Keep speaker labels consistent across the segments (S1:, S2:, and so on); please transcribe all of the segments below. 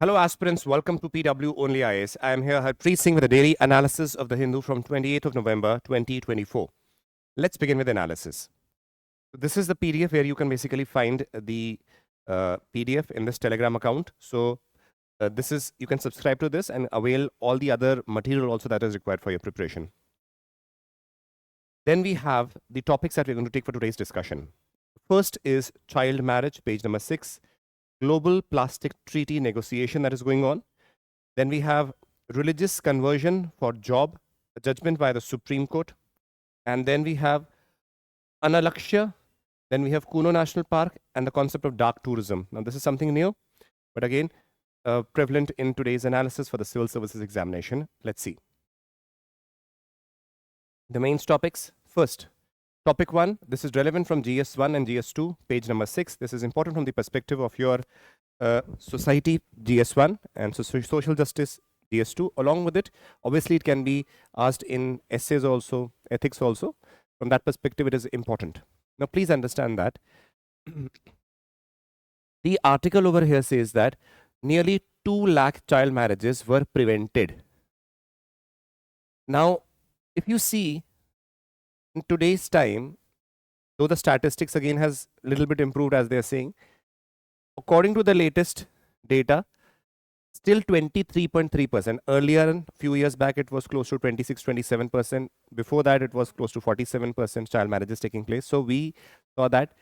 S1: Hello aspirants, welcome to PW OnlyIAS. I am here Harpreet Singh with a daily analysis of the Hindu from 28th of November 2024. Let's begin with analysis. This is the PDF where you can basically find the PDF in this Telegram account. So you can subscribe to this and avail all the other material also that is required for your preparation. Then we have the topics that we're going to take for today's discussion. First is child marriage, page number 6. Global plastic treaty negotiation that is going on. Then we have religious conversion for job, a judgment by the Supreme Court. And then we have Anālakshya. Then we have Kuno National Park and the concept of dark tourism. Now this is something new, but again, prevalent in today's analysis for the civil services examination. Let's see. The main topics. First, topic 1, this is relevant from GS1 and GS2, page number 6. This is important from the perspective of your society GS1 and social justice GS2. Along with it, obviously it can be asked in essays also, ethics also. From that perspective, it is important. Now, please understand that the article over here says that nearly 2 lakh child marriages were prevented. Now, if you see, in today's time, though the statistics again has a little bit improved as they are saying, according to the latest data, still 23.3%. Earlier, a few years back, it was close to 26-27%. Before that, it was close to 47% child marriages taking place. So we saw that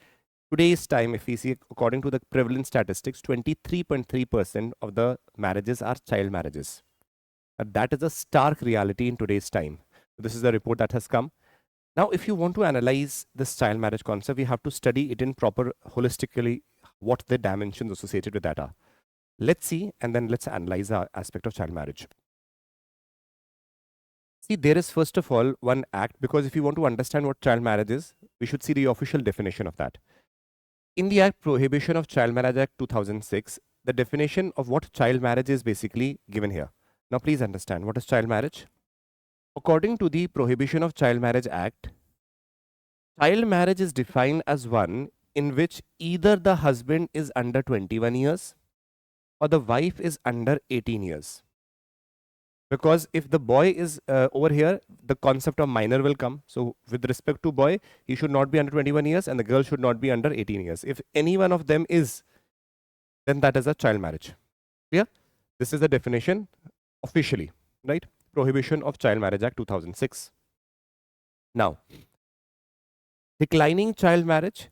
S1: today's time, if we see according to the prevalent statistics, 23.3% of the marriages are child marriages. That is a stark reality in today's time. This is the report that has come. Now, if you want to analyze this child marriage concept, we have to study it in proper holistically, what the dimensions associated with that are. Let's see, and then let's analyze the aspect of child marriage. See, there is first of all one act, because if you want to understand what child marriage is, we should see the official definition of that. In the Act Prohibition of Child Marriage Act 2006, the definition of what child marriage is basically given here. Now, please understand, what is child marriage? According to the Prohibition of Child Marriage Act, child marriage is defined as one in which either the husband is under 21 years or the wife is under 18 years. Because if the boy is over here, the concept of minor will come. So with respect to boy, he should not be under 21 years and the girl should not be under 18 years. If any one of them is, then that is a child marriage. Yeah, this is the definition officially, right? Prohibition of Child Marriage Act 2006. Now, declining child marriage,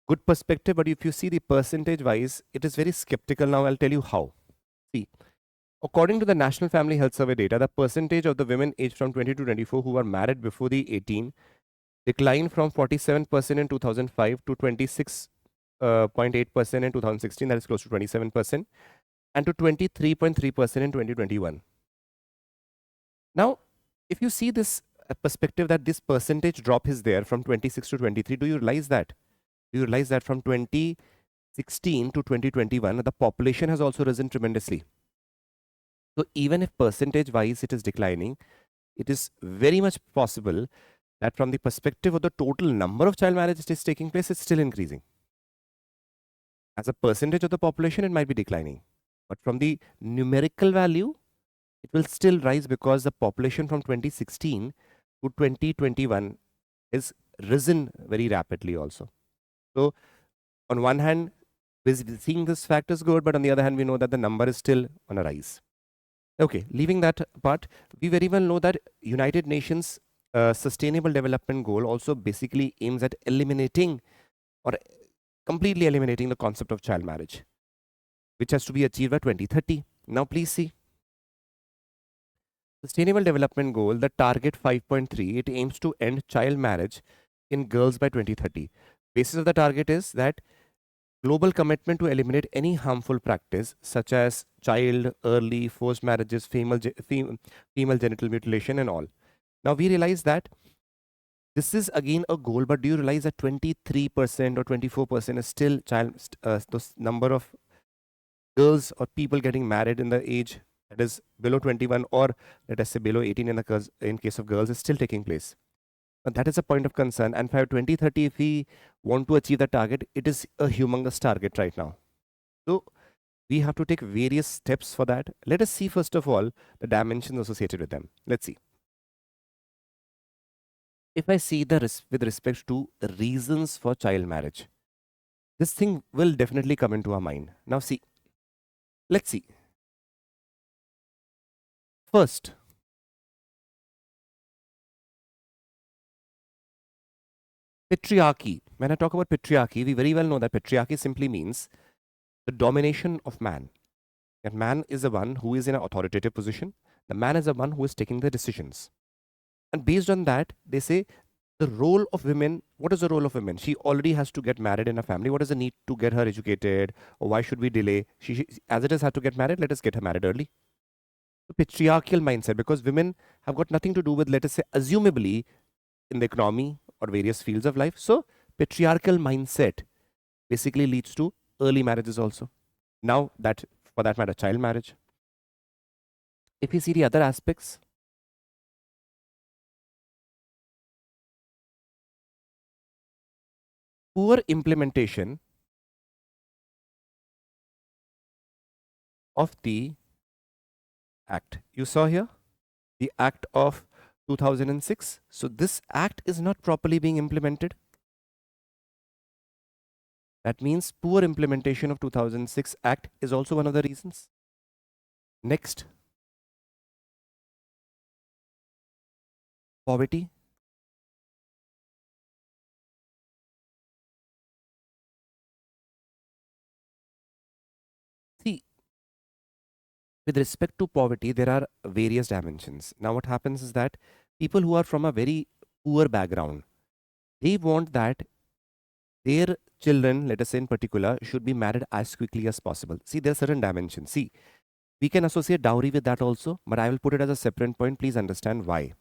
S1: good perspective, but if you see the percentage wise, it is very skeptical. Now, I'll tell you how. See, according to the National Family Health Survey data, the percentage of the women aged from 20 to 24 who were married before the 18 declined from 47% in 2005 to 26.8% in 2016, that is close to 27%, and to 23.3% in 2021. Now, if you see this perspective that this percentage drop is there from 26 to 23, do you realize that? Do you realize that from 2016 to 2021, the population has also risen tremendously? So even if percentage wise it is declining, it is very much possible that from the perspective of the total number of child marriages that is taking place, it's still increasing. As a percentage of the population, it might be declining. But from the numerical value, it will still rise because the population from 2016 to 2021 is risen very rapidly also. So on one hand, seeing this fact is good, but on the other hand, we know that the number is still on a rise. Okay, leaving that part, we very well know that United Nations Sustainable Development Goal also basically aims at eliminating or completely eliminating the concept of child marriage, which has to be achieved by 2030. Now, please see. Sustainable Development Goal, the target 5.3, it aims to end child marriage in girls by 2030. Basis of the target is that global commitment to eliminate any harmful practice such as child, early, forced marriages, female genital mutilation and all. Now we realize that this is again a goal, but do you realize that 23% or 24% is still the number of girls or people getting married in the age that is below 21 or let us say below 18 in case of girls is still taking place. Now, that is a point of concern. And by 2030, if we want to achieve that target, it is a humongous target right now. So we have to take various steps for that. Let us see, first of all, the dimensions associated with them. Let's see. If I see with respect to the reasons for child marriage, this thing will definitely come into our mind. Now, see, let's see. First, patriarchy. When I talk about patriarchy, we very well know that patriarchy simply means the domination of man. That man is the one who is in an authoritative position. The man is the one who is taking the decisions. And based on that, they say the role of women. What is the role of women? She already has to get married in a family. What is the need to get her educated? Or why should we delay? She as it is, had to get married. Let us get her married early. The patriarchal mindset, because women have got nothing to do with, let us say, assumably in the economy or various fields of life. So patriarchal mindset basically leads to early marriages also. Now that, for that matter, child marriage. If you see the other aspects, poor implementation of the act. You saw here the act of 2006. So this act is not properly being implemented. That means poor implementation of 2006 act is also one of the reasons. Next, poverty. See, with respect to poverty, there are various dimensions. Now, what happens is that people who are from a very poor background, they want that their children, let us say in particular, should be married as quickly as possible. See, there are certain dimensions. See, we can associate dowry with that also, but I will put it as a separate point. Please understand why.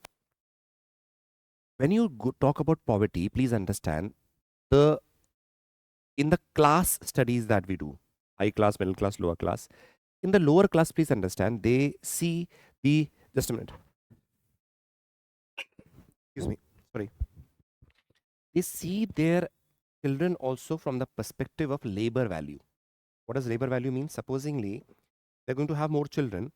S1: When you talk about poverty, please understand the in the class studies that we do, high class, middle class, lower class. In the lower class, please understand, they see the, just a minute, excuse me, sorry. They see their children also from the perspective of labor value. What does labor value mean? Supposingly, they're going to have more children.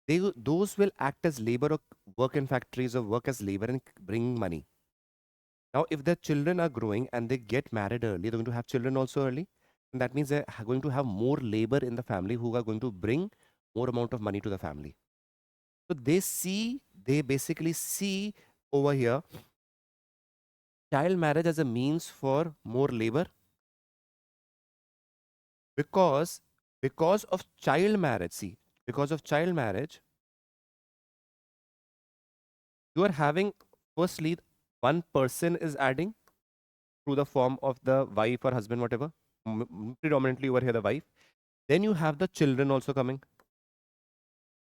S1: Those will act as labor or work in factories or work as labor and bring money. Now, if their children are growing and they get married early, they're going to have children also early. And that means they're going to have more labor in the family who are going to bring more amount of money to the family. So they basically see over here child marriage as a means for more labor, because of child marriage. See, because of child marriage, you are having, firstly, one person is adding through the form of the wife or husband, whatever, predominantly over here the wife. Then you have the children also coming,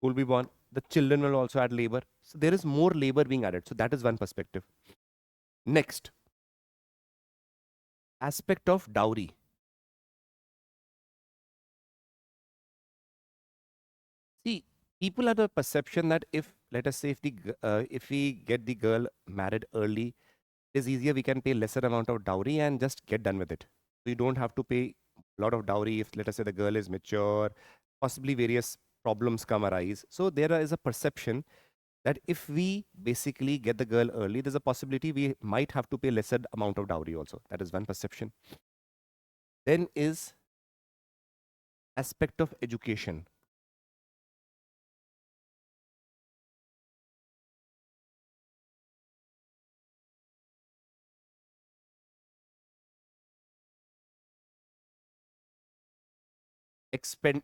S1: who will be born. The children will also add labor. So there is more labor being added. So that is one perspective. Next, aspect of dowry. See, people have the perception that if, let us say, if we get the girl married early, it is easier. We can pay lesser amount of dowry and just get done with it. We don't have to pay a lot of dowry if, let us say, the girl is mature. Possibly various problems come arise. So there is a perception that if we basically get the girl early, there's a possibility we might have to pay lesser amount of dowry also. That is one perception. Then is aspect of education.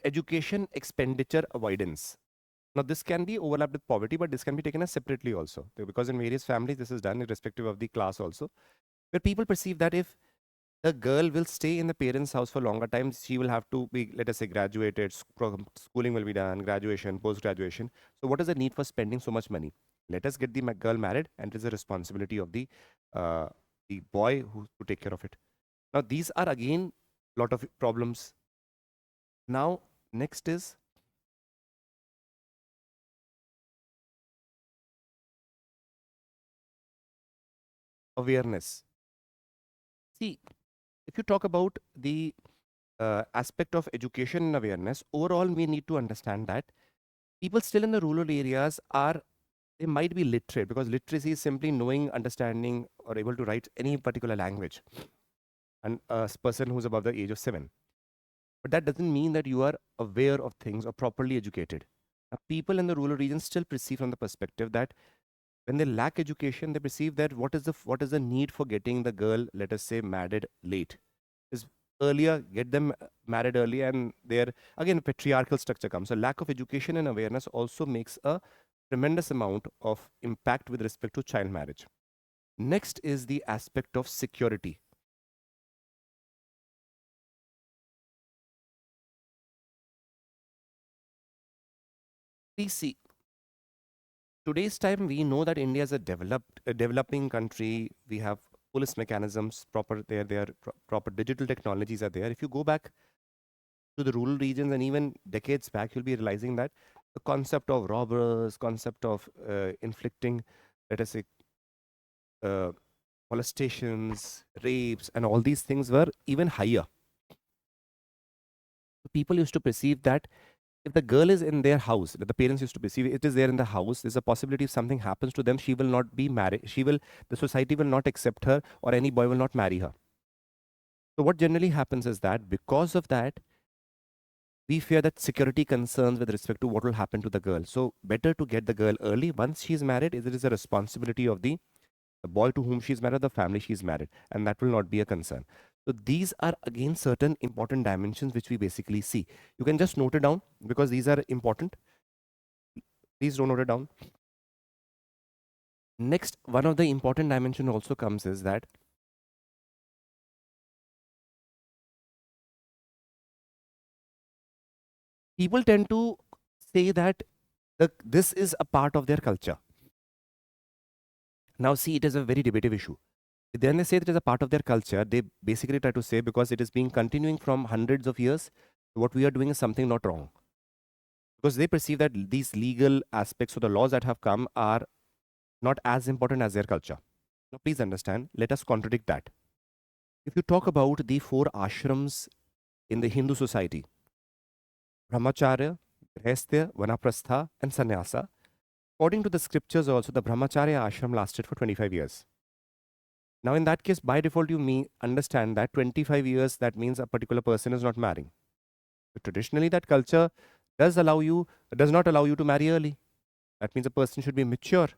S1: Education expenditure avoidance. Now, this can be overlapped with poverty, but this can be taken as separately also, because in various families this is done irrespective of the class also, where people perceive that if the girl will stay in the parents' house for longer time, she will have to be, let us say, graduated, schooling will be done, graduation, post-graduation. So what is the need for spending so much money? Let us get the girl married, and it is the responsibility of the boy to take care of it. Now, these are again lot of problems. Now, next is awareness. See, if you talk about the aspect of education and awareness, overall we need to understand that people still in the rural areas are, they might be literate, because literacy is simply knowing, understanding, or able to write any particular language, and a person who's above the age of 7. But that doesn't mean that you are aware of things or properly educated. Now, people in the rural regions still perceive from the perspective that when they lack education, they perceive that what is the need for getting the girl, let us say, married late? Is earlier, get them married early, and there again patriarchal structure comes. So lack of education and awareness also makes a tremendous amount of impact with respect to child marriage. Next is the aspect of security. Please see, today's time we know that India is a developing country. We have police mechanisms proper there. Proper digital technologies are there. If you go back to the rural regions and even decades back, you'll be realizing that the concept of robbers, concept of inflicting, let us say, uh, molestations, rapes, and all these things were even higher. People used to perceive that if the girl is in their house, that the parents used to perceive it is there in the house, there's a possibility if something happens to them, she will not be married. The society will not accept her, or any boy will not marry her. So what generally happens is that because of that, we fear that security concerns with respect to what will happen to the girl. So better to get the girl early. Once she's married, it is a responsibility of the boy to whom she's married, the family she's married, and that will not be a concern. So these are again certain important dimensions which we basically see. You can just note it down because these are important. Please don't note it down. Next, one of the important dimension also comes is that people tend to say that this is a part of their culture. Now, see, it is a very debative issue. Then they say that it is a part of their culture. They basically try to say because it is being continuing from hundreds of years, what we are doing is something not wrong. Because they perceive that these legal aspects or the laws that have come are not as important as their culture. Now, please understand, let us contradict that. If you talk about the 4 ashrams in the Hindu society, Brahmacharya, Grihastha, Vanaprastha, and Sannyasa, according to the scriptures also, the Brahmacharya ashram lasted for 25 years. Now, in that case, by default, you understand that 25 years, that means a particular person is not marrying. But traditionally, that culture does not allow you to marry early. That means a person should be mature.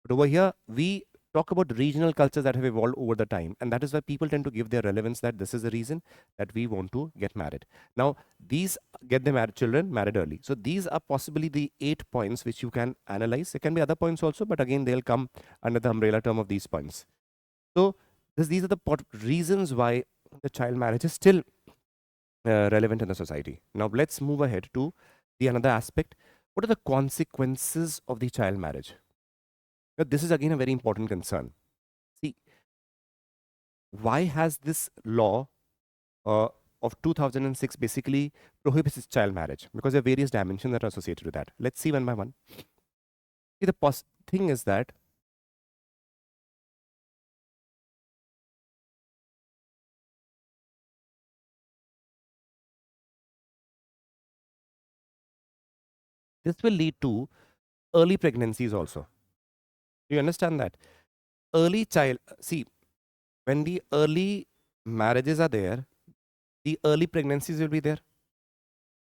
S1: But over here, we talk about regional cultures that have evolved over the time. And that is why people tend to give their relevance that this is the reason that we want to get married. Now, these get the children married early. So these are possibly the 8 points which you can analyze. There can be other points also, but again, they'll come under the umbrella term of these points. So these are the reasons why the child marriage is still relevant in the society. Now let's move ahead to the another aspect. What are the consequences of the child marriage? Now, this is again a very important concern. See, why has this law of 2006 basically prohibits child marriage? Because there are various dimensions that are associated with that. Let's see one by one. See, the thing is that this will lead to early pregnancies also. Do you understand that? Early child, see, when the early marriages are there, the early pregnancies will be there.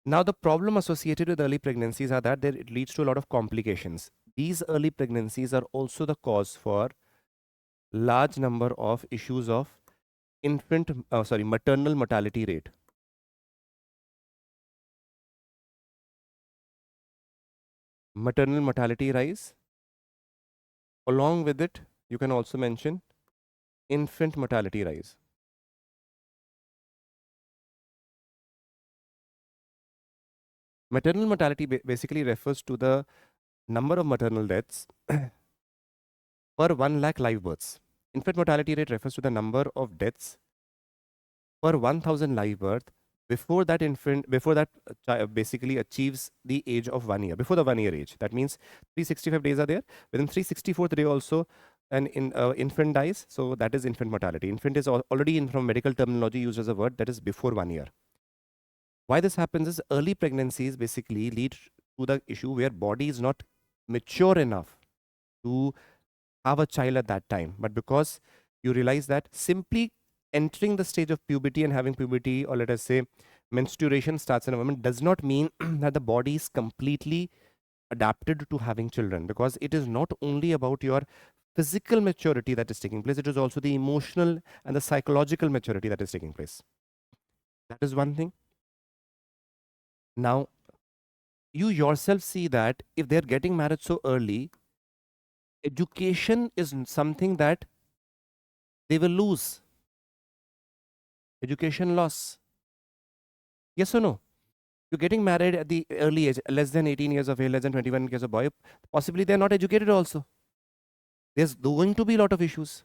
S1: Now, the problem associated with early pregnancies are that it leads to a lot of complications. These early pregnancies are also the cause for large number of issues of maternal mortality rate. Maternal mortality rise. Along with it, you can also mention infant mortality rise. Maternal mortality basically refers to the number of maternal deaths per 1 lakh live births. Infant mortality rate refers to the number of deaths per 1000 live birth before that child basically achieves the age of 1 year, before the 1 year age. That means 365 days are there. Within 364th day also, an infant dies, so that is infant mortality. Infant is already in from medical terminology used as a word that is before 1 year. Why this happens is early pregnancies basically lead to the issue where body is not mature enough to have a child at that time. But because you realize that simply entering the stage of puberty and having puberty, or let us say menstruation starts in a woman, does not mean that the body is completely adapted to having children, because it is not only about your physical maturity that is taking place, it is also the emotional and the psychological maturity that is taking place. That is one thing. Now, you yourself see that if they're getting married so early, education is something that they will lose. Education loss. Yes or no? You're getting married at the early age, less than 18 years of age, less than 21 years of boy, possibly they're not educated also. There's going to be a lot of issues.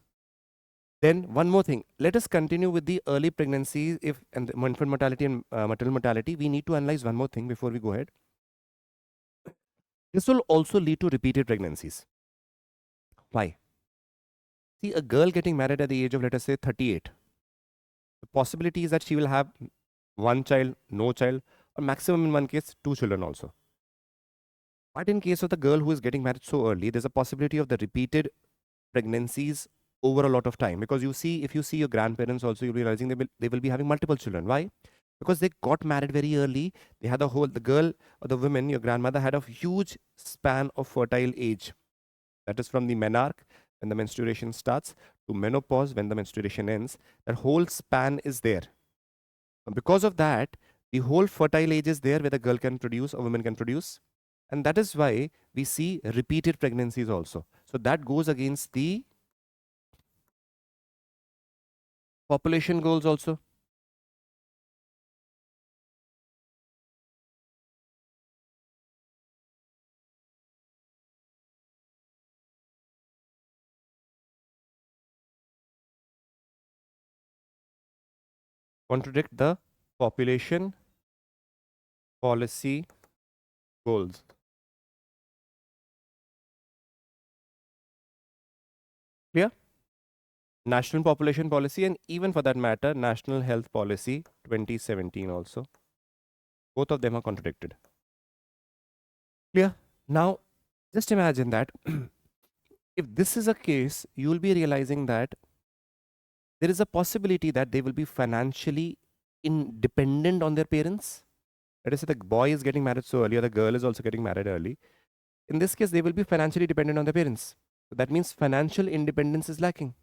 S1: Then one more thing, let us continue with the early pregnancy and the infant mortality and maternal mortality. We need to analyze one more thing before we go ahead. This will also lead to repeated pregnancies. Why? See, a girl getting married at the age of, let us say, 38. The possibility is that she will have one child, no child, or maximum in one case, two children also. But in case of the girl who is getting married so early, there's a possibility of the repeated pregnancies over a lot of time. Because you see, if you see your grandparents also, you'll be realizing they will be having multiple children. Why? Because they got married very early. They had the girl or the woman, your grandmother had a huge span of fertile age. That is from the menarche, when the menstruation starts, to menopause, when the menstruation ends. That whole span is there. And because of that, the whole fertile age is there where the girl can produce or woman can produce. And that is why we see repeated pregnancies also. So that goes against the population goals also. Contradict the population policy goals. Clear? National population policy, and even for that matter, National Health Policy 2017 also. Both of them are contradicted. Clear? Now, just imagine that if this is a case, you will be realizing that there is a possibility that they will be financially independent on their parents. Let us say the boy is getting married so early, or the girl is also getting married early. In this case, they will be financially dependent on their parents. So that means financial independence is lacking.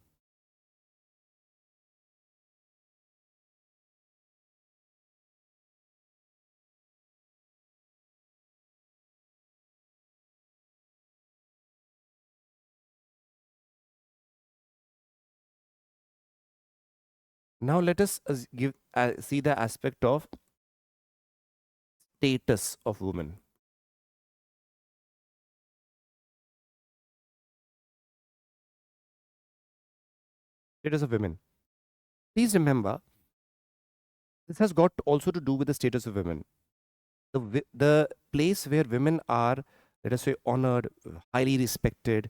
S1: Now let us see the aspect of status of women. Status of women. Please remember, this has got also to do with the status of women. The place where women are, let us say, honored, highly respected,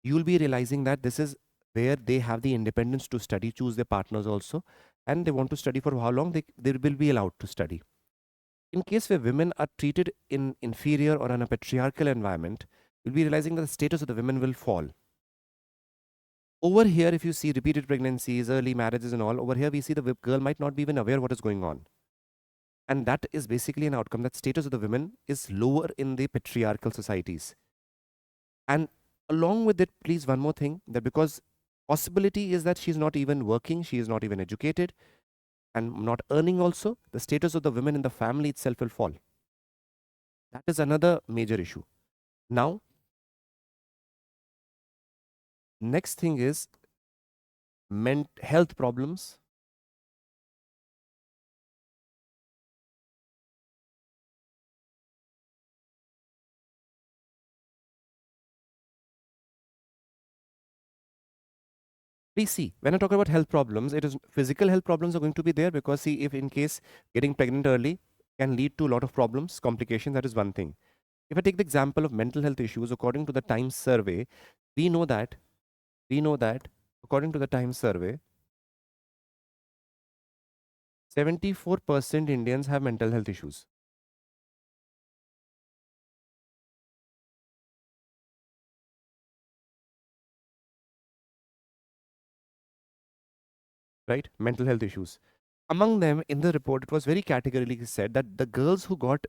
S1: you will be realizing that this is where they have the independence to study, choose their partners also, and they want to study for how long they will be allowed to study. In case where women are treated in inferior or in a patriarchal environment, you'll be realizing that the status of the women will fall. Over here, if you see repeated pregnancies, early marriages and all, over here we see the girl might not be even aware what is going on. And that is basically an outcome that status of the women is lower in the patriarchal societies. And along with it, please, one more thing, that because possibility is that she's not even working, she is not even educated, and not earning also, the status of the women in the family itself will fall. That is another major issue. Now, next thing is health problems. Please see, when I talk about health problems, it is physical health problems are going to be there, because see, if in case getting pregnant early can lead to a lot of problems, complications, that is one thing. If I take the example of mental health issues, according to the Times survey, we know that we know that according to the Times survey, 74% Indians have mental health issues. Right? Mental health issues. Among them, in the report, it was very categorically said that the girls who got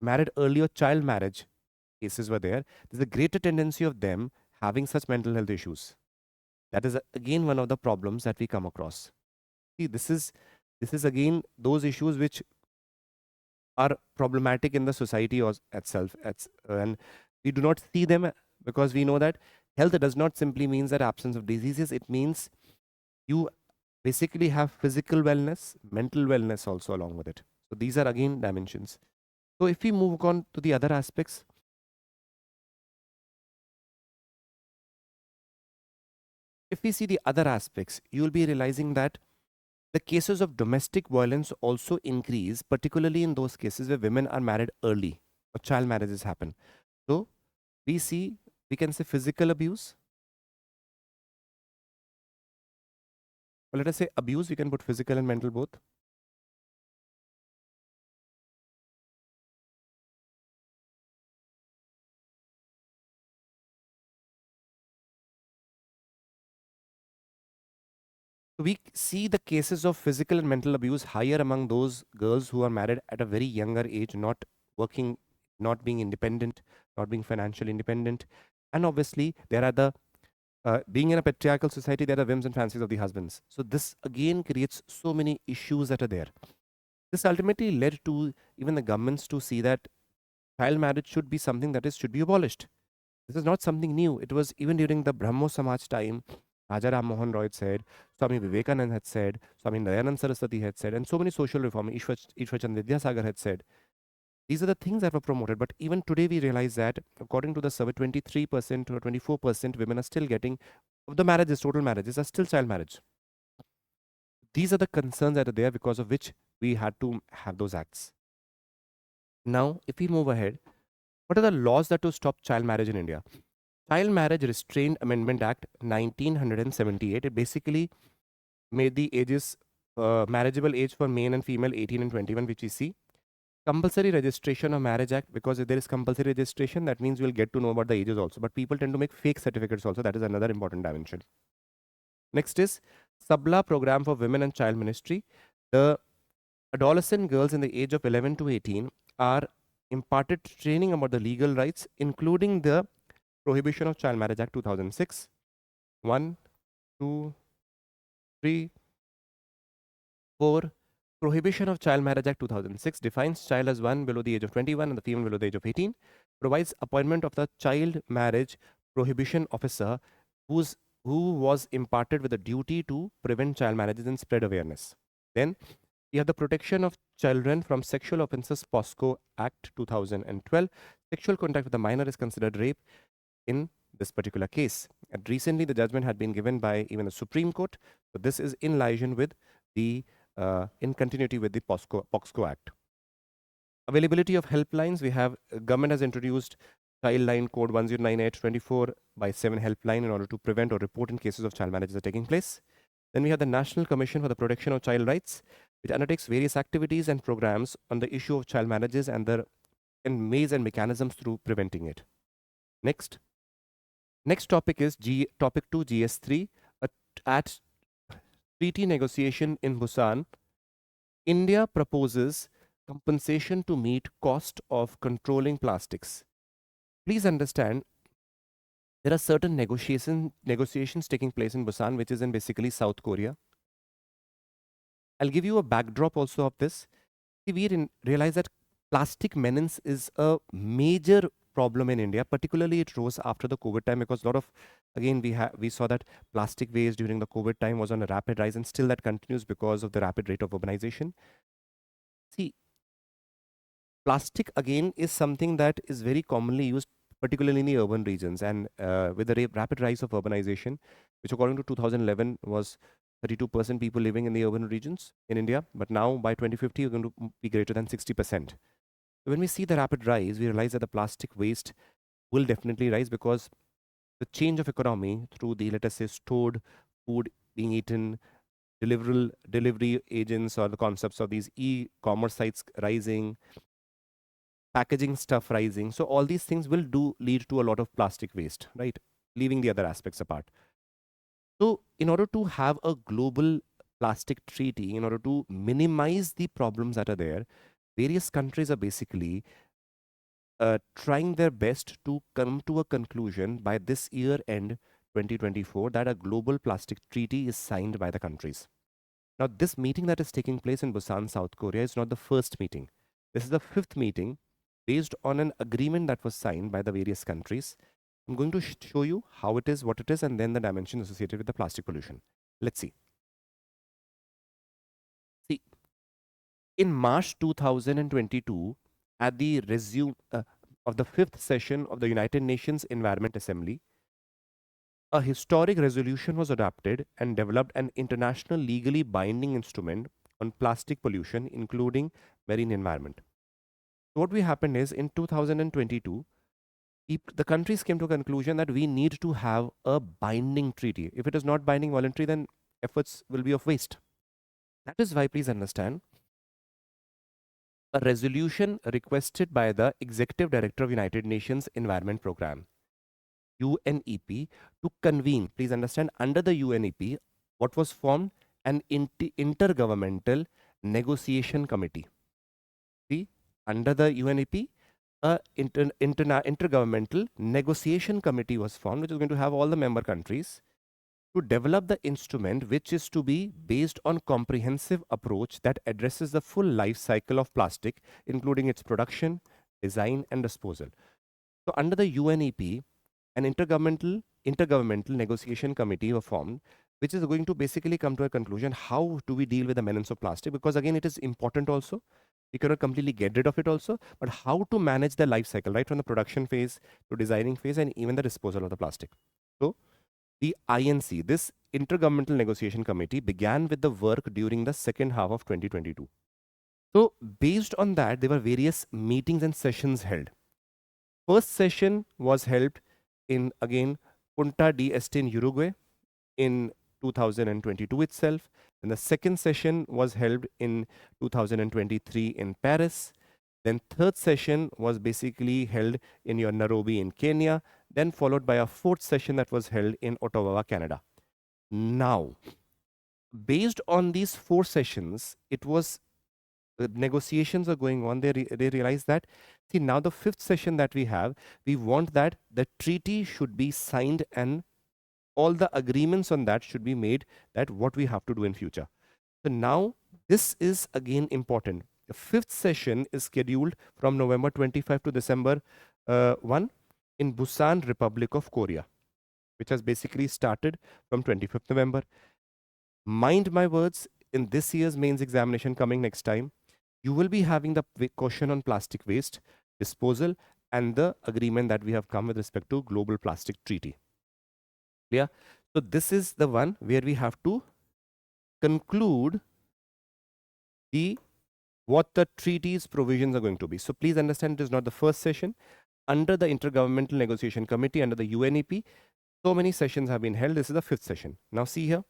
S1: married early or child marriage cases were there. There's a greater tendency of them having such mental health issues. That is again one of the problems that we come across. See, this is again those issues which are problematic in the society itself. And we do not see them because we know that health does not simply means that absence of diseases. It means you basically have physical wellness, mental wellness also along with it. So these are again dimensions. So if we move on to the other aspects, if we see the other aspects, you will be realizing that the cases of domestic violence also increase, particularly in those cases where women are married early or child marriages happen. So we see, we can say physical abuse, or let us say abuse, we can put physical and mental both. So we see the cases of physical and mental abuse higher among those girls who are married at a very younger age, not working, not being independent, not being financially independent. And obviously, there are the being in a patriarchal society, there are whims and fancies of the husbands. So this again creates so many issues that are there. This ultimately led to even the governments to see that child marriage should be something that is should be abolished. This is not something new. It was even during the Brahmo Samaj time. Raja Ram Mohan Roy said, Swami Vivekanand had said, Swami Dayanand Saraswati had said, and so many social reformers, Ishwar Chandra Vidyasagar had said. These are the things that were promoted. But even today, we realize that according to the survey, 23% or 24% women are still getting, of the marriages, total marriages, are still child marriage. These are the concerns that are there because of which we had to have those acts. Now, if we move ahead, what are the laws that to stop child marriage in India? Child Marriage Restraint Amendment Act 1978. It basically made the ages marriageable age for male and female 18 and 21, which we see. Compulsory registration of Marriage Act, because if there is compulsory registration, that means we'll get to know about the ages also. But people tend to make fake certificates also. That is another important dimension. Next is Sabla Program for Women and Child Ministry. The adolescent girls in the age of 11 to 18 are imparted training about the legal rights, including the Prohibition of Child Marriage Act 2006. 1, 2, 3, 4. Prohibition of Child Marriage Act 2006 defines child as one below the age of 21 and the female below the age of 18. Provides appointment of the child marriage prohibition officer who was imparted with the duty to prevent child marriages and spread awareness. Then we have the Protection of Children from Sexual Offences POSCO Act 2012. Sexual contact with a minor is considered rape in this particular case. And recently, the judgment had been given by even the Supreme Court. So this is in liaison with the in continuity with the POXCO Act. Availability of helplines. We have government has introduced Child Line Code 1098 24/7 helpline in order to prevent or report in cases of child marriages are taking place. Then we have the National Commission for the Protection of Child Rights, which undertakes various activities and programs on the issue of child marriages and the ways and mechanisms through preventing it. Next. Next topic is topic 2 GS3. At treaty negotiation in Busan, India proposes compensation to meet cost of controlling plastics. Please understand, there are certain negotiations taking place in Busan, which is in basically South Korea. I'll give you a backdrop also of this. We realize that plastic menace is a major problem in India. Particularly, it rose after the COVID time because a lot of, again, we saw that plastic waste during the COVID time was on a rapid rise, and still that continues because of the rapid rate of urbanization. See, plastic again is something that is very commonly used, particularly in the urban regions, and with the rapid rise of urbanization, which according to 2011 was 32% people living in the urban regions in India, but now by 2050 we're going to be greater than 60%. So when we see the rapid rise, we realize that the plastic waste will definitely rise because the change of economy through the, let us say, stored food being eaten, delivery agents or the concepts of these e-commerce sites rising, packaging stuff rising. So all these things will do lead to a lot of plastic waste, right? Leaving the other aspects apart. So in order to have a global plastic treaty, in order to minimize the problems that are there, various countries are basically trying their best to come to a conclusion by this year end 2024 that a global plastic treaty is signed by the countries. Now, this meeting that is taking place in Busan, South Korea is not the first meeting. This is the fifth meeting based on an agreement that was signed by the various countries. I'm going to show you how it is, what it is, and then the dimensions associated with the plastic pollution. Let's see. See, in March 2022, at the resume of the fifth session of the United Nations Environment Assembly, a historic resolution was adopted and developed an international legally binding instrument on plastic pollution, including marine environment. So what we happened is in 2022, the countries came to a conclusion that we need to have a binding treaty. If it is not binding voluntary, then efforts will be of waste. That is why, please understand, a resolution requested by the Executive Director of United Nations Environment Program, UNEP, to convene, please understand, under the UNEP, what was formed? An intergovernmental negotiation committee. See, under the UNEP, a intergovernmental negotiation committee was formed, which is going to have all the member countries to develop the instrument, which is to be based on comprehensive approach that addresses the full life cycle of plastic, including its production, design, and disposal. So under the UNEP, an intergovernmental negotiation committee was formed, which is going to basically come to a conclusion. How do we deal with the menace of plastic? Because again, it is important also. We cannot completely get rid of it also, but how to manage the life cycle, right from the production phase to designing phase and even the disposal of the plastic. So the INC, this Intergovernmental Negotiation Committee, began with the work during the second half of 2022. So based on that, there were various meetings and sessions held. First session was held in, again, Punta del Este in Uruguay in 2022 itself. And the second session was held in 2023 in Paris. Then third session was basically held in your Nairobi in Kenya, then followed by a fourth session that was held in Ottawa, Canada. Now, based on these four sessions, it was negotiations are going on. They realized that, see, now the fifth session that we have, we want that the treaty should be signed and all the agreements on that should be made, that what we have to do in future. So now this is again important. The fifth session is scheduled from November 25 to December 1 in Busan, Republic of Korea, which has basically started from 25th November. Mind my words, in this year's mains examination coming next time, you will be having the question on plastic waste, disposal, and the agreement that we have come with respect to global plastic treaty. Clear? So this is the one where we have to conclude what the treaty's provisions are going to be. So please understand, it is not the first session. Under the Intergovernmental Negotiation Committee, under the UNEP, so many sessions have been held. This is the fifth session. Now see here.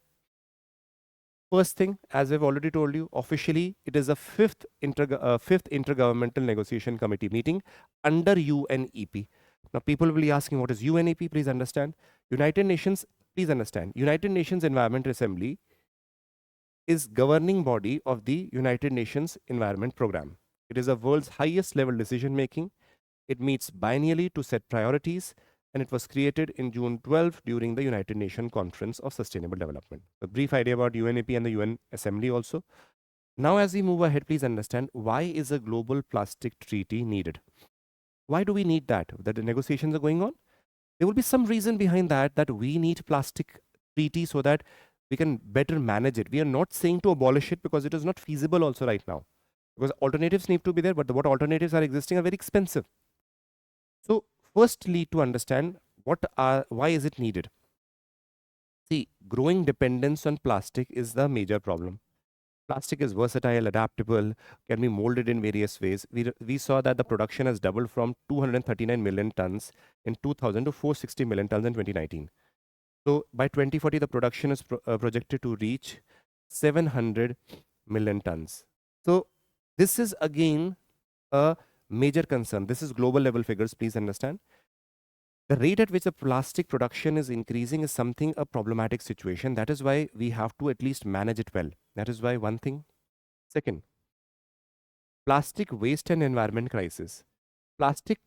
S1: First thing, as I've already told you, officially it is the fifth Intergovernmental Negotiation Committee meeting under UNEP. Now people will be asking, what is UNEP? Please understand. United Nations, please understand, United Nations Environment Assembly is governing body of the United Nations Environment Program. It is the world's highest level decision making. It meets biennially to set priorities, and it was created in June 12 during the United Nations Conference of Sustainable Development. A brief idea about UNEP and the UN Assembly also. Now as we move ahead, please understand, why is a global plastic treaty needed? Why do we need that? That the negotiations are going on? There will be some reason behind that we need plastic treaty so that we can better manage it. We are not saying to abolish it because it is not feasible also right now. Because alternatives need to be there, but what alternatives are existing are very expensive. So firstly, to understand why is it needed? See, growing dependence on plastic is the major problem. Plastic is versatile, adaptable, can be molded in various ways. We saw that the production has doubled from 239 million tons in 2000 to 460 million tons in 2019. So by 2040, the production is projected to reach 700 million tons. So this is again a major concern. This is global level figures, please understand. The rate at which the plastic production is increasing is something a problematic situation. That is why we have to at least manage it well. That is why one thing. Second, plastic waste and environment crisis. Plastic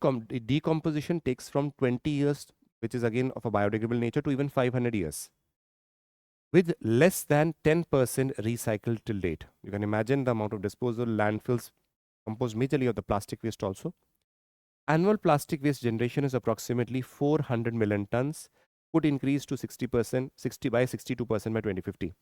S1: decomposition takes from 20 years, which is again of a biodegradable nature, to even 500 years, with less than 10% recycled till date. You can imagine the amount of disposal, landfills composed majorly of the plastic waste also. Annual plastic waste generation is approximately 400 million tons, could increase to 60%, 60 by 62% by 2050.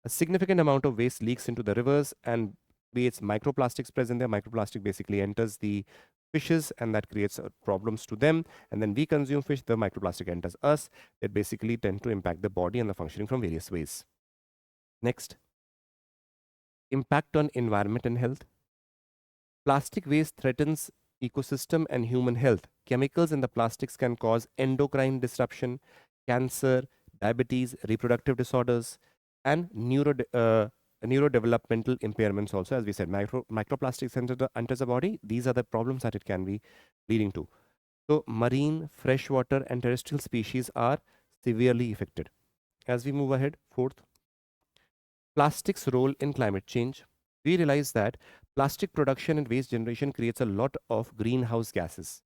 S1: A significant amount of waste leaks into the rivers and creates microplastics present there. Microplastic basically enters the fishes and that creates problems to them. And then we consume fish, the microplastic enters us. That basically tend to impact the body and the functioning from various ways. Next, impact on environment and health. Plastic waste threatens ecosystem and human health. Chemicals in the plastics can cause endocrine disruption, cancer, diabetes, reproductive disorders, and neurodevelopmental impairments also. As we said, microplastics enters the body. These are the problems that it can be leading to. So marine, freshwater, and terrestrial species are severely affected. As we move ahead, fourth, plastic's role in climate change. We realize that plastic production and waste generation creates a lot of greenhouse gases.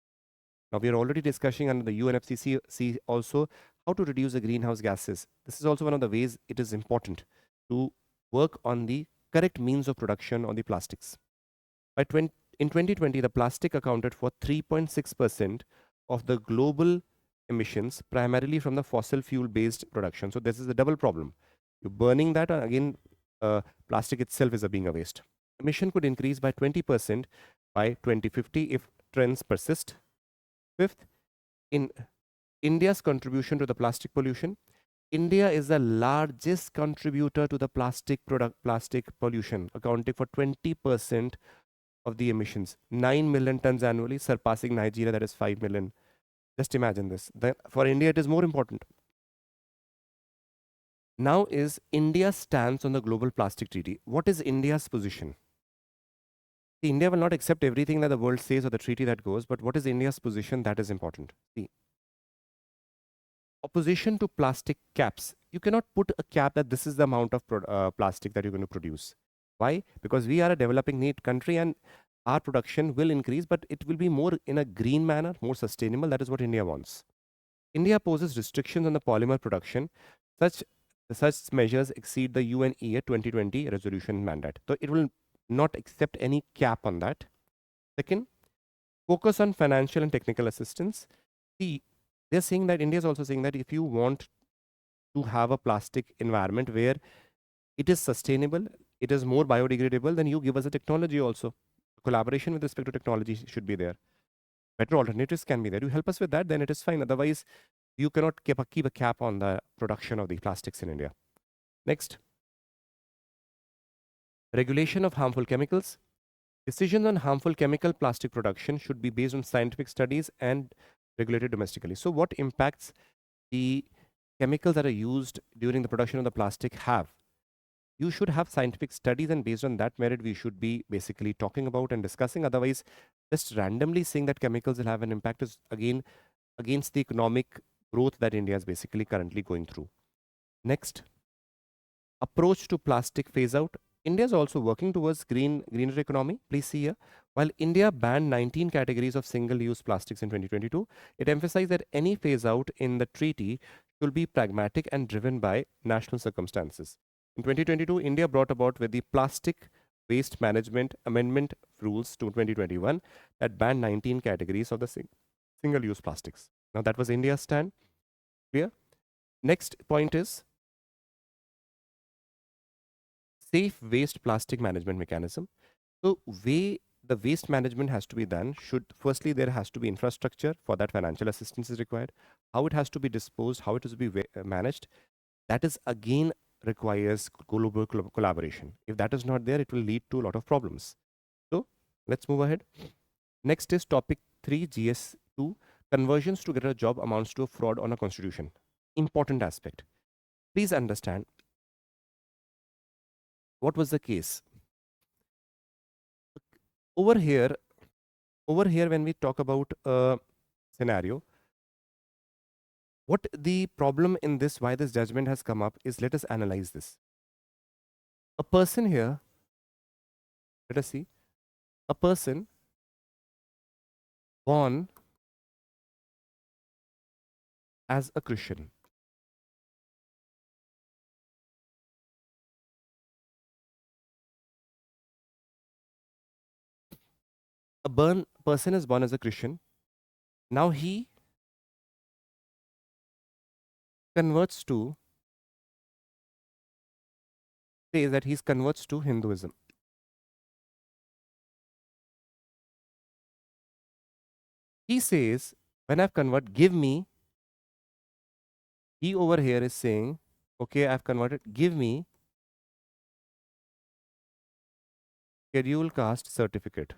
S1: Now we are already discussing under the UNFCCC also how to reduce the greenhouse gases. This is also one of the ways it is important to work on the correct means of production on the plastics. In 2020, the plastic accounted for 3.6% of the global emissions, primarily from the fossil fuel based production. So this is a double problem. You're burning that, and again, plastic itself is being a waste. Emission could increase by 20% by 2050 if trends persist. Fifth, in India's contribution to the plastic pollution, India is the largest contributor to the plastic pollution, accounting for 20% of the emissions, 9 million tons annually, surpassing Nigeria, that is 5 million. Just imagine this. For India, it is more important. Now is India's stance on the global plastic treaty. What is India's position? See, India will not accept everything that the world says or the treaty that goes, but what is India's position? That is important. See, opposition to plastic caps. You cannot put a cap that this is the amount of plastic that you're going to produce. Why? Because we are a developing need country and our production will increase, but it will be more in a green manner, more sustainable. That is what India wants. India poses restrictions on the polymer production. Such measures exceed the UNEA 2020 resolution mandate. So it will not accept any cap on that. Second, focus on financial and technical assistance. See, they're saying that India is also saying that if you want to have a plastic environment where it is sustainable, it is more biodegradable, then you give us a technology also. Collaboration with respect to technology should be there. Better alternatives can be there. You help us with that, then it is fine. Otherwise, you cannot keep a cap on the production of the plastics in India. Next, regulation of harmful chemicals. Decisions on harmful chemical plastic production should be based on scientific studies and regulated domestically. So what impacts the chemicals that are used during the production of the plastic have? You should have scientific studies, and based on that merit, we should be basically talking about and discussing. Otherwise, just randomly saying that chemicals will have an impact is again against the economic growth that India is basically currently going through. Next, approach to plastic phase out. India is also working towards greener economy. Please see here. While India banned 19 categories of single-use plastics in 2022, it emphasized that any phase out in the treaty should be pragmatic and driven by national circumstances. In 2022, India brought about with the Plastic Waste Management Amendment Rules to 2021 that banned 19 categories of the single-use plastics. Now that was India's stand. Clear? Next point is safe waste plastic management mechanism. So the waste management has to be done. Firstly, there has to be infrastructure. For that, financial assistance is required. How it has to be disposed, how it has to be managed, that is again requires global collaboration. If that is not there, it will lead to a lot of problems. So let's move ahead. Next is topic 3, GS2. Conversions to get a job amounts to a fraud on a constitution. Important aspect. Please understand what was the case. Over here, when we talk about a scenario, what the problem in this, why this judgment has come up is, let us analyze this. A person here, let us see, a person born as a Christian. Person is born as a Christian. Now he converts to, says that he converts to Hinduism. He says, when I've converted, give me, he over here is saying, okay, I've converted, give me schedule caste certificate.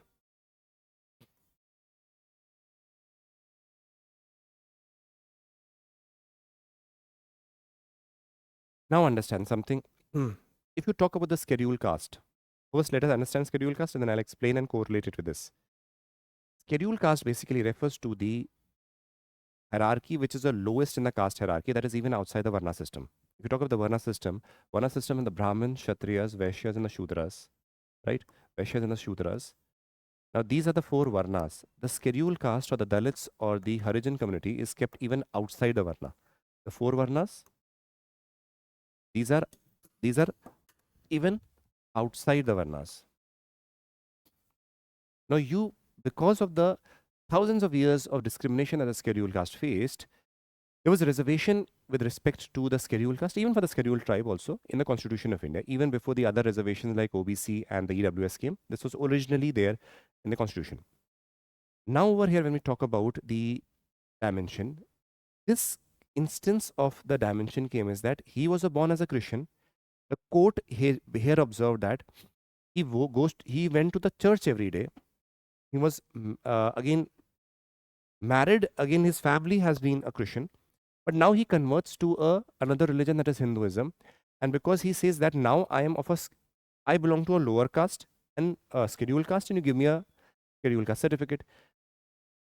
S1: Now understand something. If you talk about the schedule caste, first let us understand schedule caste and then I'll explain and correlate it with this. Schedule caste basically refers to the hierarchy which is the lowest in the caste hierarchy, that is even outside the Varna system. If you talk about the Varna system in the Brahmin, Kshatriyas, Vaishyas and the Shudras, right? Vaishyas and the Shudras. Now these are the 4 Varnas. The schedule caste or the Dalits or the Harijan community is kept even outside the Varna. The 4 Varnas, these are even outside the Varnas. Now you, because of the thousands of years of discrimination that the scheduled caste faced, there was a reservation with respect to the scheduled caste, even for the scheduled tribe also, in the Constitution of India, even before the other reservations like OBC and the EWS came. This was originally there in the Constitution. Now over here, when we talk about the dimension, this instance of the dimension came is that he was born as a Christian. The court here observed that he went to the church every day. He was again married. Again, his family has been a Christian, but now he converts to another religion, that is Hinduism. And because he says that now I belong to a lower caste and a scheduled caste, and you give me a scheduled caste certificate.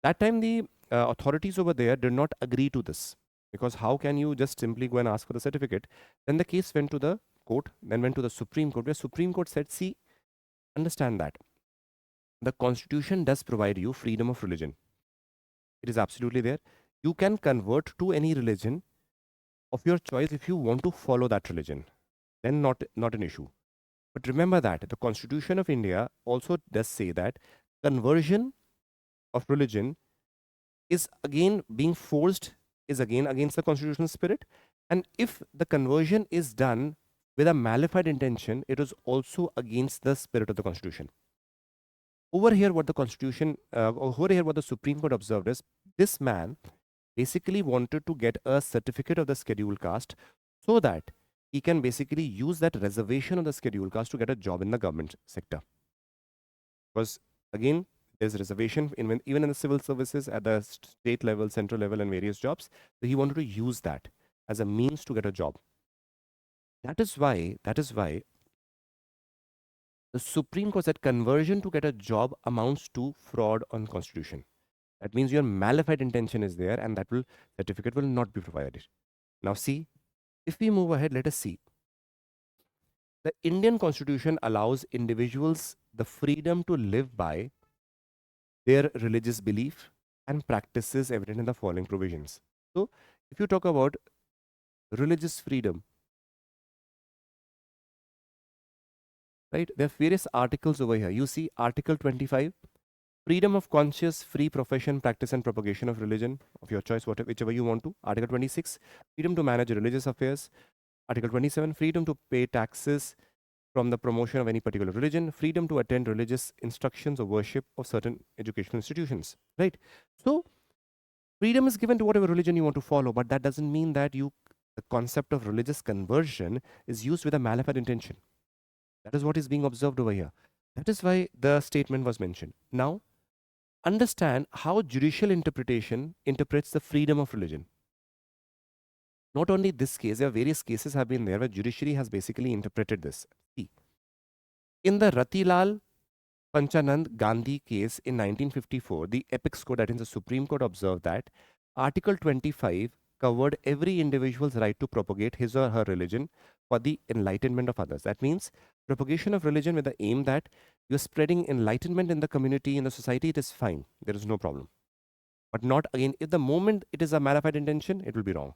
S1: That time the authorities over there did not agree to this, because how can you just simply go and ask for the certificate? Then the case went to the court, then went to the Supreme Court, where Supreme Court said, see, understand that the Constitution does provide you freedom of religion. It is absolutely there. You can convert to any religion of your choice if you want to follow that religion. Then not an issue. But remember that the Constitution of India also does say that conversion of religion is again being forced, is again against the constitutional spirit. And if the conversion is done with a malified intention, it is also against the spirit of the Constitution. Over here, what the Supreme Court observed is, this man basically wanted to get a certificate of the scheduled caste so that he can basically use that reservation of the scheduled caste to get a job in the government sector. Because again, there's reservation even in the civil services at the state level, central level, and various jobs. So he wanted to use that as a means to get a job. That is why the Supreme Court said conversion to get a job amounts to fraud on Constitution. That means your malified intention is there, and that certificate will not be provided. Now see, if we move ahead, let us see. The Indian Constitution allows individuals the freedom to live by their religious belief and practices evident in the following provisions. So, if you talk about religious freedom, right, there are various articles over here. You see Article 25, freedom of conscious, free profession, practice and propagation of religion of your choice, whichever you want to. Article 26, freedom to manage religious affairs. Article 27, freedom to pay taxes from the promotion of any particular religion, freedom to attend religious instructions or worship of certain educational institutions, right? So freedom is given to whatever religion you want to follow, but that doesn't mean that you the concept of religious conversion is used with a malignant intention. That is what is being observed over here. That is why the statement was mentioned. Now, understand how judicial interpretation interprets the freedom of religion. Not only this case, there are various cases have been there where judiciary has basically interpreted this. See, in the Ratilal Panchanand Gandhi case in 1954, the apex court, that is the Supreme Court, observed that Article 25 covered every individual's right to propagate his or her religion for the enlightenment of others. That means propagation of religion with the aim that you're spreading enlightenment in the community, in the society, it is fine. There is no problem. But not again, if the moment it is a malignant intention, it will be wrong.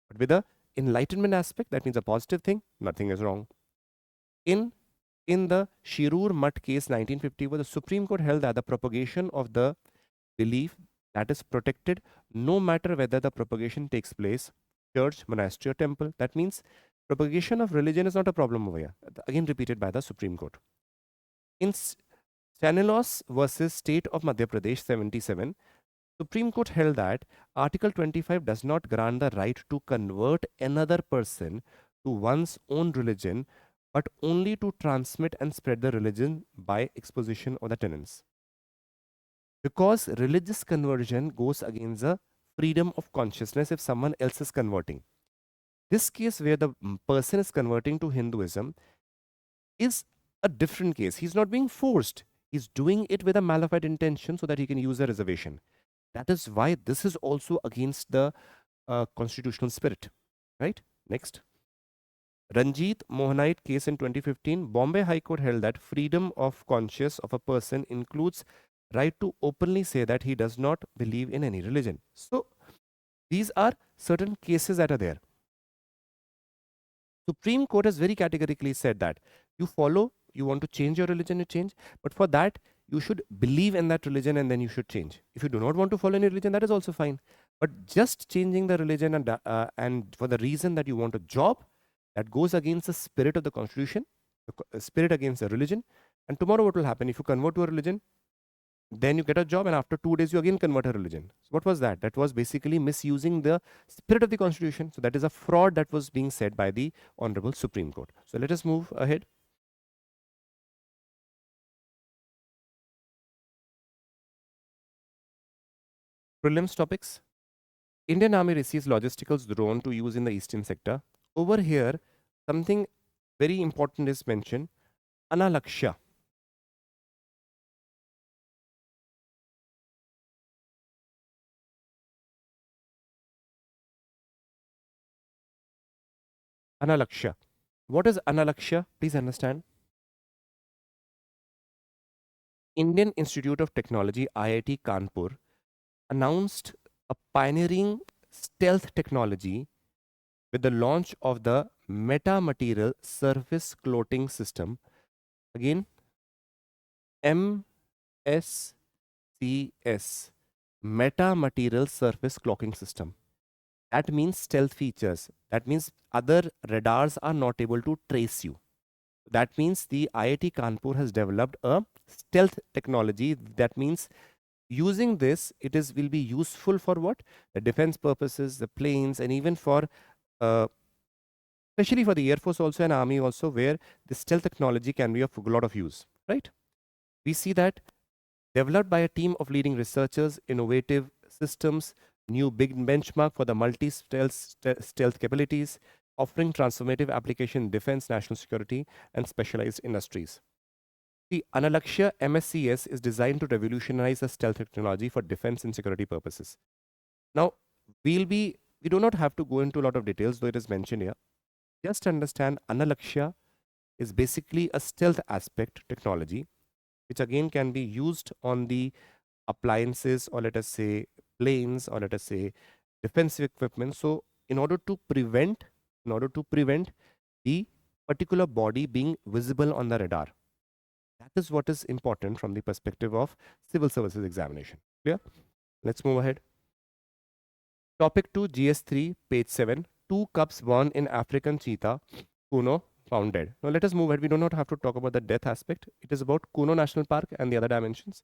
S1: But with the enlightenment aspect, that means a positive thing, nothing is wrong. In the Shirur Mutt case 1950, where the Supreme Court held that the propagation of the belief that is protected no matter whether the propagation takes place church, monastery or temple. That means propagation of religion is not a problem over here. Again repeated by the Supreme Court. In Chanelos versus State of Madhya Pradesh 77, Supreme Court held that Article 25 does not grant the right to convert another person to one's own religion, but only to transmit and spread the religion by exposition of the tenets. Because religious conversion goes against the freedom of consciousness if someone else is converting. This case where the person is converting to Hinduism is a different case. He's not being forced. He's doing it with a malignant intention so that he can use a reservation. That is why this is also against the constitutional spirit. Right? Next. Ranjit Mohanite case in 2015, Bombay High Court held that freedom of conscience of a person includes right to openly say that he does not believe in any religion. So these are certain cases that are there. Supreme Court has very categorically said that you follow, you want to change your religion, you change, but for that you should believe in that religion and then you should change. If you do not want to follow any religion, that is also fine. But just changing the religion and for the reason that you want a job, that goes against the spirit of the constitution, the spirit against the religion. And tomorrow what will happen? If you convert to a religion, then you get a job and after 2 days you again convert a religion. So what was that? That was basically misusing the spirit of the constitution. So that is a fraud that was being said by the Honorable Supreme Court. So let us move ahead. Prelims topics. Indian Army receives logisticals drone to use in the eastern sector. Over here, something very important is mentioned. Anālakshya. Anālakshya. What is Anālakshya? Please understand. Indian Institute of Technology, IIT Kanpur, announced a pioneering stealth technology with the launch of the Metamaterial Surface Clothing System. Again, MSCS, Metamaterial Surface Cloaking System. That means stealth features. That means other radars are not able to trace you. That means the IIT Kanpur has developed a stealth technology. That means using this, will be useful for what? The defense purposes, the planes, and even for especially for the Air Force also and Army also, where the stealth technology can be of a lot of use, right? We see that developed by a team of leading researchers, innovative systems, new big benchmark for the multi-stealth capabilities, offering transformative application in defense, national security, and specialized industries. The Anālakshya MSCS is designed to revolutionize the stealth technology for defense and security purposes. Now, we do not have to go into a lot of details, though it is mentioned here. Just understand Anālakshya is basically a stealth aspect technology, which again can be used on the appliances, or let us say planes, or let us say defensive equipment. So in order to prevent the particular body being visible on the radar. That is what is important from the perspective of civil services examination. Clear? Let's move ahead. Topic 2, GS3, page 7. 2 cubs born in African cheetah, Kuno, found dead. Now let us move ahead. We do not have to talk about the death aspect. It is about Kuno National Park and the other dimensions.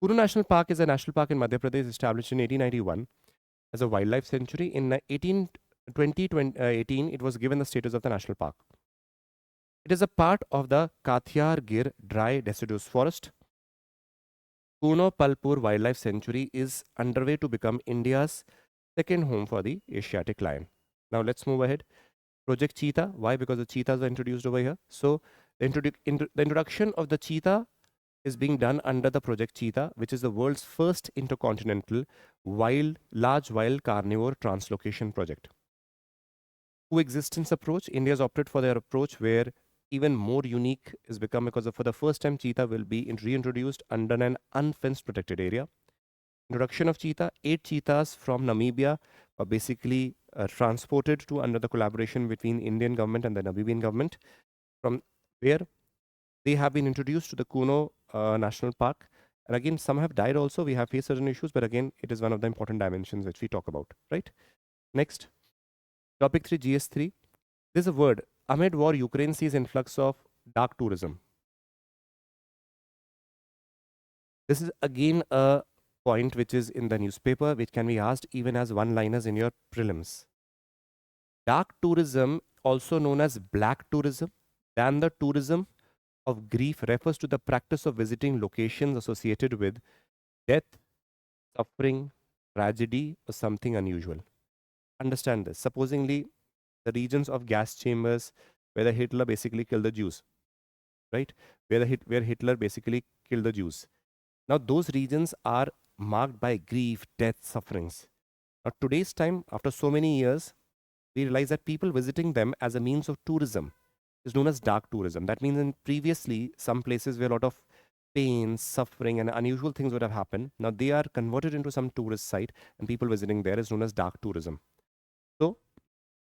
S1: Kuno National Park is a national park in Madhya Pradesh established in 1891 as a wildlife sanctuary. In In 2018, it was given the status of the national park. It is a part of the 𝐂𝐇𝐀𝐍𝐃𝐄𝐃 dry deciduous forest. Kuno Palpur Wildlife Sanctuary is underway to become India's second home for the Asiatic lion. Now let's move ahead. Project Cheetah. Why? Because the cheetahs were introduced over here. So the introduction of the cheetah is being done under the Project Cheetah, which is the world's first intercontinental large wild carnivore translocation project. Coexistence approach. India has opted for their approach where even more unique is become because for the first time cheetah will be reintroduced under an unfenced protected area. Introduction of cheetah. 8 cheetahs from Namibia are basically transported to under the collaboration between Indian government and the Namibian government, from where they have been introduced to the Kuno National Park. And again, some have died also. We have faced certain issues, but again, it is one of the important dimensions which we talk about, right? Next, topic 3, GS3. There's a word. Amid war, Ukraine sees influx of dark tourism. This is again a point which is in the newspaper, which can be asked even as one-liners in your prelims. Dark tourism, also known as black tourism, than the tourism of grief, refers to the practice of visiting locations associated with death, suffering, tragedy, or something unusual. Understand this. Supposingly, the regions of gas chambers where the Hitler basically killed the Jews, right? Where Hitler basically killed the Jews. Now, those regions are marked by grief, death, sufferings. Now, today's time, after so many years, we realize that people visiting them as a means of tourism is known as dark tourism. That means in previously, some places where a lot of pain, suffering, and unusual things would have happened. Now they are converted into some tourist site, and people visiting there is known as dark tourism. So,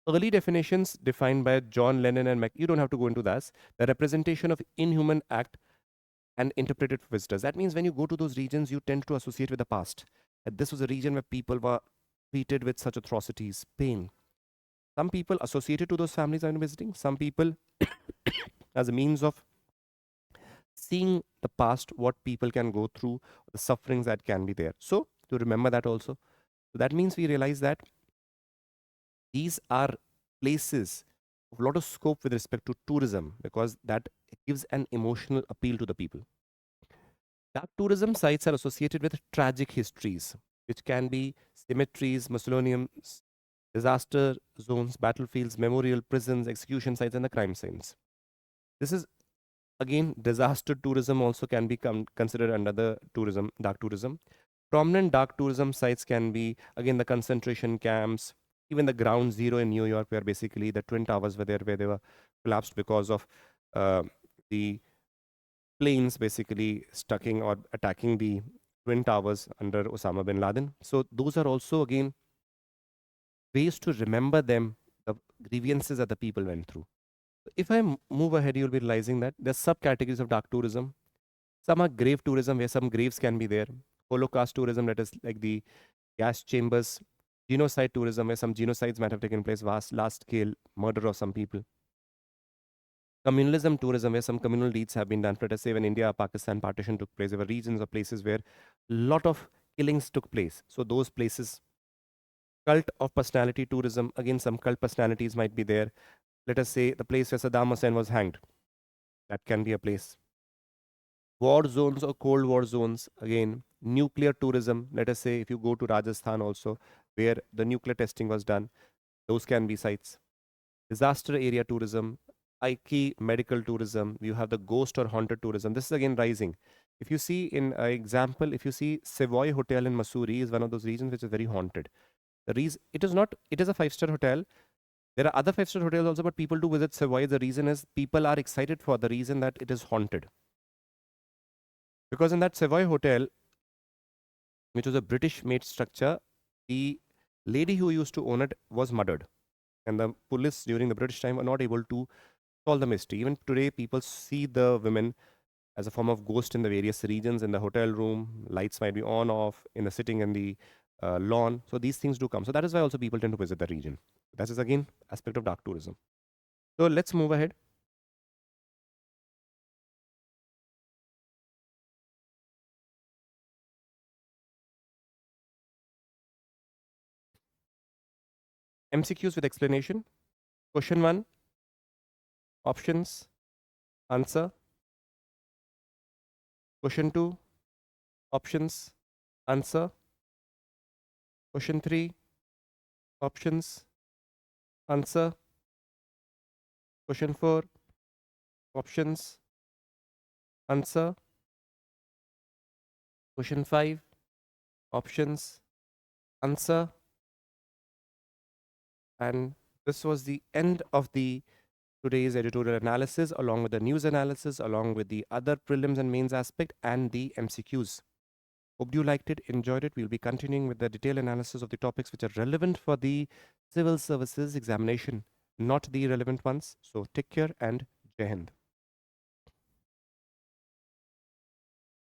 S1: early definitions defined by John Lennon and you don't have to go into this. The representation of inhuman act and interpreted for visitors. That means when you go to those regions, you tend to associate with the past. That this was a region where people were treated with such atrocities, pain. Some people associated to those families are visiting. Some people as a means of seeing the past, what people can go through, the sufferings that can be there. So to remember that also. So that means we realize that these are places of a lot of scope with respect to tourism, because that gives an emotional appeal to the people. Dark tourism sites are associated with tragic histories, which can be cemeteries, mausoleums, disaster zones, battlefields, memorial, prisons, execution sites, and the crime scenes. This is again, disaster tourism also can be considered under the tourism, dark tourism. Prominent dark tourism sites can be, again, the concentration camps, even the ground zero in New York, where basically the Twin Towers were there, where they were collapsed because of the planes basically stucking or attacking the Twin Towers under Osama bin Laden. So those are also, again, ways to remember them, the grievances that the people went through. If I move ahead, you'll be realizing that there's subcategories of dark tourism. Some are grave tourism, where some graves can be there. Holocaust tourism, that is like the gas chambers. Genocide tourism, where some genocides might have taken place, vast, large scale murder of some people. Communalism tourism, where some communal deeds have been done. Let us say when India, Pakistan partition took place, there were regions or places where a lot of killings took place. So those places. Cult of personality tourism, again, some cult personalities might be there. Let us say the place where Saddam Hussein was hanged. That can be a place. War zones or cold war zones, again, nuclear tourism. Let us say if you go to Rajasthan also, where the nuclear testing was done, those can be sites. Disaster area tourism, IK medical tourism, you have the ghost or haunted tourism. This is again rising. If you see in example, if you see Savoy Hotel in Missouri is one of those regions which is very haunted. The reason it is not, it is a 5-star hotel. There are other 5-star hotels also, but people do visit Savoy. The reason is people are excited for the reason that it is haunted. Because in that Savoy Hotel, which was a British made structure, the lady who used to own it was murdered. And the police during the British time were not able to solve the mystery. Even today, people see the women as a form of ghost in the various regions in the hotel room. Lights might be on, off, in the sitting in the lawn. So these things do come. So that is why also people tend to visit the region. That is again aspect of dark tourism. So let's move ahead. MCQs with explanation. Question 1, options, answer. Question 2, options, answer. Question 3, options, answer. Question 4, options, answer. Question 5, options, answer. And this was the end of the today's editorial analysis, along with the news analysis, along with the other prelims and mains aspect, and the MCQs. Hope you liked it, enjoyed it. We'll be continuing with the detailed analysis of the topics which are relevant for the civil services examination, not the irrelevant ones. So take care and Jai Hind.